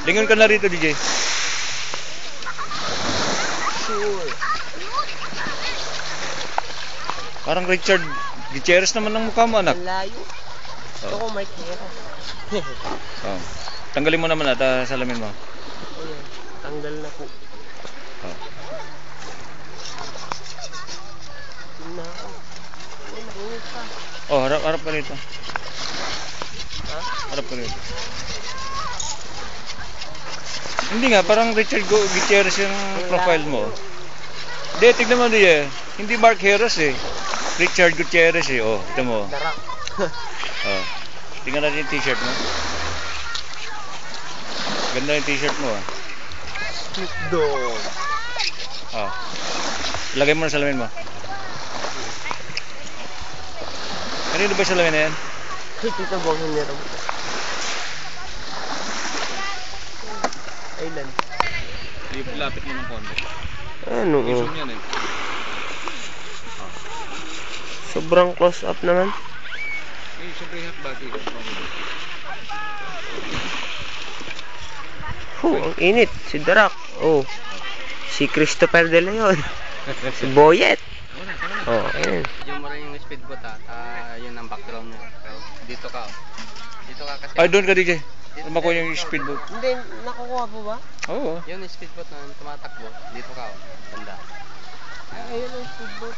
Lingon ka na rito, DJ. Sure. Parang Richard Gutierrez naman ang mukha mo, anak. Ang layo. Gusto ko may kera. Oh. Tanggalin mo naman at salamin mo. Ayan. Tanggal na po. Oh. Yun na ako. Ay, mainit pa. Oh, harap ka rito. Ha? Harap ka rito. Hindi nga, parang Richard Gutierrez yung profile mo. Hindi, tignan mo DJ. Hindi Mark Harris eh. Richard Gutierrez eh. Oh, ito mo. Darak. Oh. Tingnan natin yung t-shirt mo. Ganda yung t-shirt mo ah. Snoop Dogg. Oh. Lagay mo na salamin mo. Kanino ba yung salamin na yan? Tito Bong hinira mo. Island. Lapit mo ng konti. Ano? Zoom yan eh. Sobrang close up naman. Eh, siyempre hotbody. Ang init. Si Darak. Oh. Si Christopher De Leon. Si Boyet. Oh, ayun. Yung mo rin yung speedboat yun ang background niya. Pero dito ka. Dito ka kasi. Ay, doon ka DJ. Makuha yung speedboat. Hindi, nakukuha po ba? Oo. Yun yung speedboat na tumatakbo. Dito ka. Banda. Ayun ang speedboat.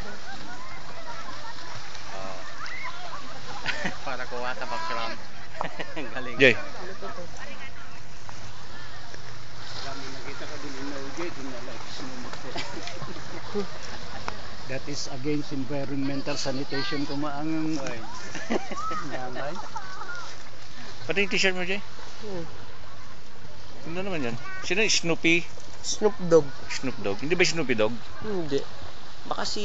Para kuha sa background. Galing. Jay. Ano to to? That is against environmental sanitation kumaang namay. Pati yung t-shirt mo, Jay. Ano naman yan? Sino yung Snoopy? Snoop Dogg. Snoop Dogg. Hindi ba Snoopy Dogg? Hindi. Baka si